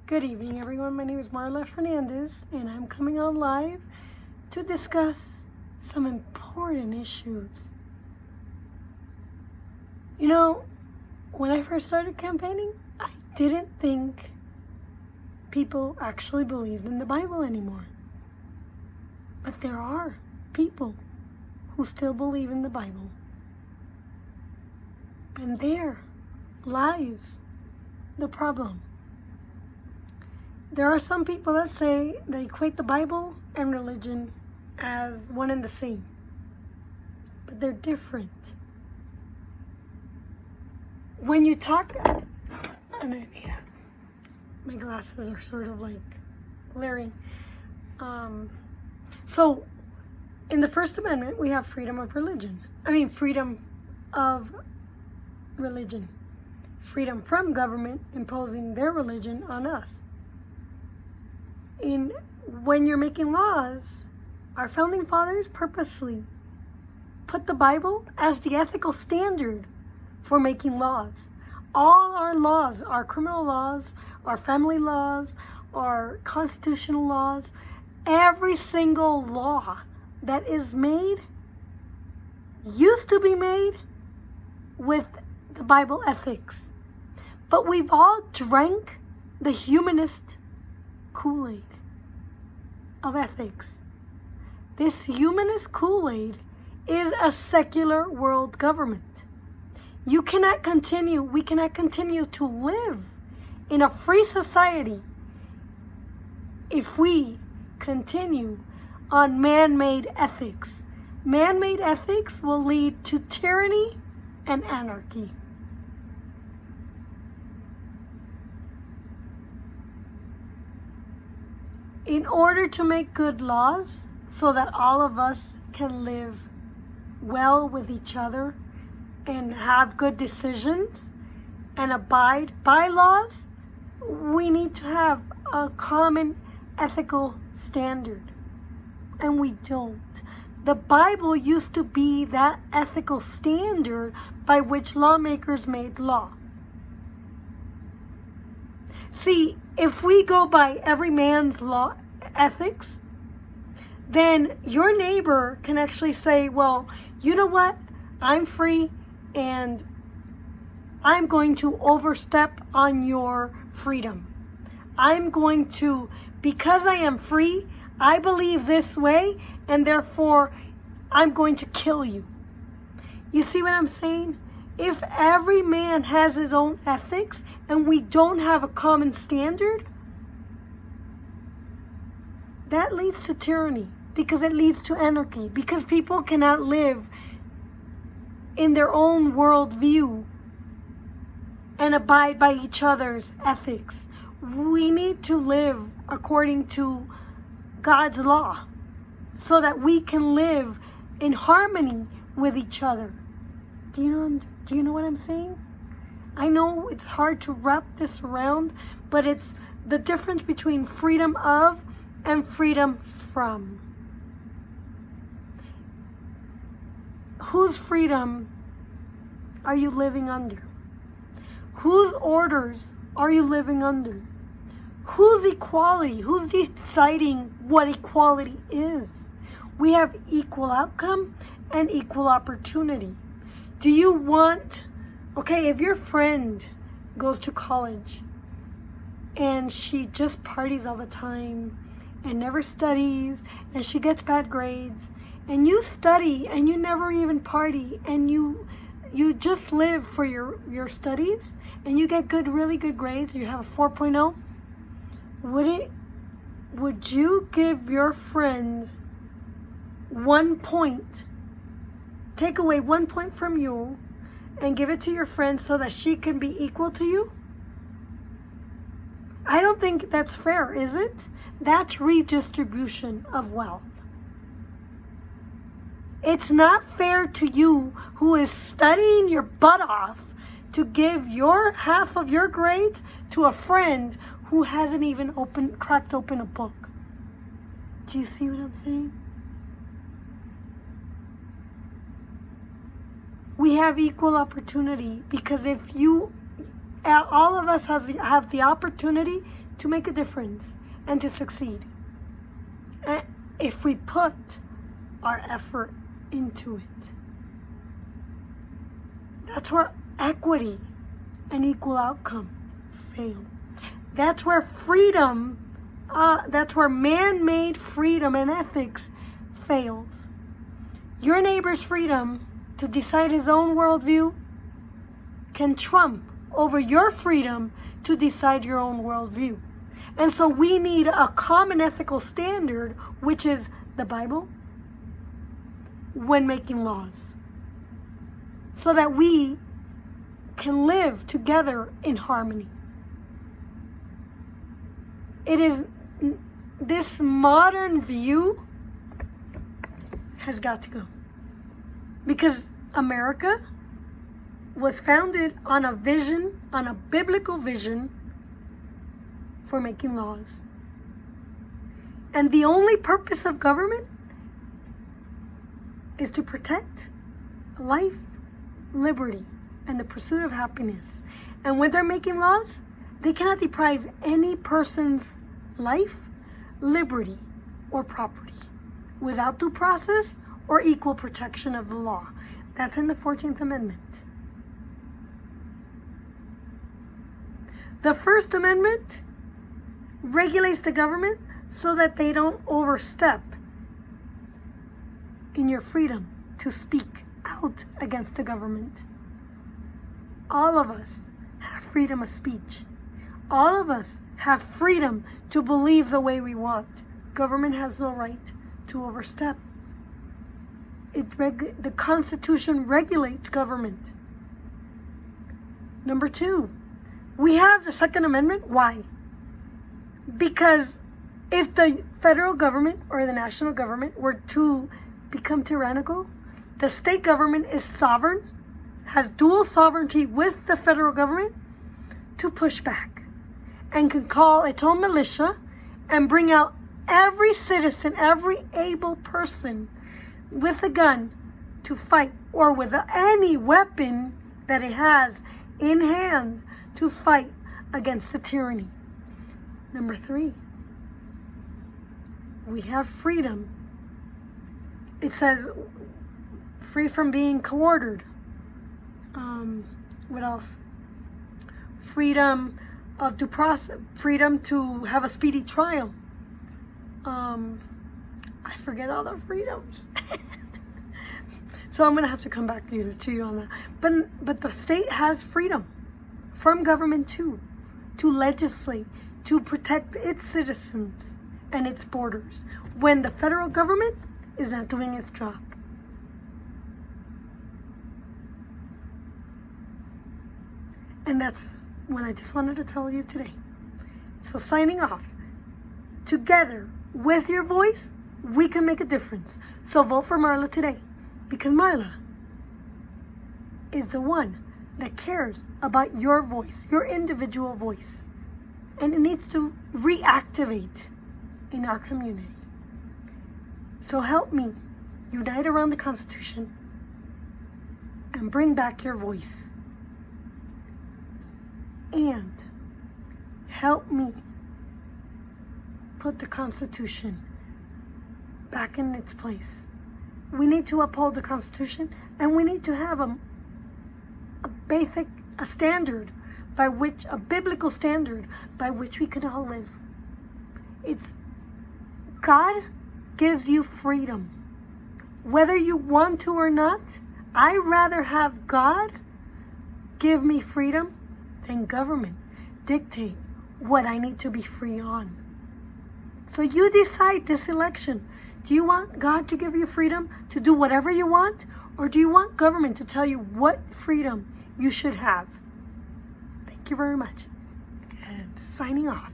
Good evening, everyone. My name is Marla Fernandez, and I'm coming on live to discuss some important issues. You know, when I first started campaigning, I didn't think people actually believed in the Bible anymore. But there are people who still believe in the Bible. And there lies the problem. There are some people that say they equate the Bible and religion as one and the same. But they're different. When you talk, my glasses are sort of like glaring. So in the First Amendment, we have freedom of religion. Freedom of religion. Freedom from government imposing their religion on us. When you're making laws, our founding fathers purposely put the Bible as the ethical standard for making laws. All our laws, our criminal laws, our family laws, our constitutional laws, every single law that is made used to be made with the Bible ethics. But we've all drank the humanist Kool-Aid of ethics. This humanist Kool-Aid is a secular world government. We cannot continue to live in a free society if we continue on man-made ethics. Man-made ethics will lead to tyranny and anarchy. In order to make good laws so that all of us can live well with each other and have good decisions and abide by laws, we need to have a common ethical standard. And we don't. The Bible used to be that ethical standard by which lawmakers made law. See, if we go by every man's law ethics, then your neighbor can actually say, well, you know what? I'm free and I'm going to overstep on your freedom. Because I am free, I believe this way, and therefore I'm going to kill you. You see what I'm saying? If every man has his own ethics and we don't have a common standard, that leads to tyranny, because it leads to anarchy, because people cannot live in their own worldview and abide by each other's ethics. We need to live according to God's law so that we can live in harmony with each other. Do you know what I'm saying? I know it's hard to wrap this around, but it's the difference between freedom of and freedom from. Whose freedom are you living under? Whose orders are you living under? Whose equality? Who's deciding what equality is? We have equal outcome and equal opportunity. Do you want, if your friend goes to college and she just parties all the time and never studies and she gets bad grades, and you study and you never even party, and you just live for your studies and you get really good grades, you have a 4.0, would you give your friend 1 point, take away 1 point from you and give it to your friend so that she can be equal to you? I don't think that's fair, is it? That's redistribution of wealth. It's not fair to you, who is studying your butt off, to give your half of your grades to a friend who hasn't even cracked open a book. Do you see what I'm saying? We have equal opportunity, because if all of us have the opportunity to make a difference and to succeed. And if we put our effort into it. That's where equity and equal outcome fail. That's where freedom, that's where man-made freedom and ethics fails. Your neighbor's freedom to decide his own worldview can trump over your freedom to decide your own worldview. And so we need a common ethical standard, which is the Bible, when making laws, so that we can live together in harmony. It is this modern view has got to go, because America was founded on a vision, on a biblical vision for making laws. And the only purpose of government is to protect life, liberty, and the pursuit of happiness. And when they're making laws, they cannot deprive any person's life, liberty, or property without due process or equal protection of the law. That's in the 14th Amendment. The First Amendment regulates the government so that they don't overstep in your freedom to speak out against the government. All of us have freedom of speech. All of us have freedom to believe the way we want. Government has no right to overstep. The Constitution regulates government. Number 2, we have the Second Amendment. Why? Because if the federal government or the national government were to become tyrannical, the state government is sovereign, has dual sovereignty with the federal government to push back, and can call its own militia and bring out every citizen, every able person with a gun to fight, or with any weapon that it has in hand to fight against the tyranny. Number 3, we have freedom. It says free from being coerced. What else? Freedom of due process, freedom to have a speedy trial. I forget all the freedoms. So I'm gonna have to come back to you on that. But the state has freedom from government too, to legislate, to protect its citizens and its borders when the federal government is not doing its job. And that's what I just wanted to tell you today. So signing off. Together, with your voice, we can make a difference. So vote for Marla today, because Marla is the one that cares about your voice, your individual voice. And it needs to reactivate in our community. So help me unite around the Constitution and bring back your voice. And help me put the Constitution back in its place. We need to uphold the Constitution, and we need to have a standard by which, a biblical standard by which we can all live. It's God gives you freedom. Whether you want to or not, I'd rather have God give me freedom than government dictate what I need to be free on. So you decide this election. Do you want God to give you freedom to do whatever you want? Or do you want government to tell you what freedom you should have? Thank you very much. And signing off.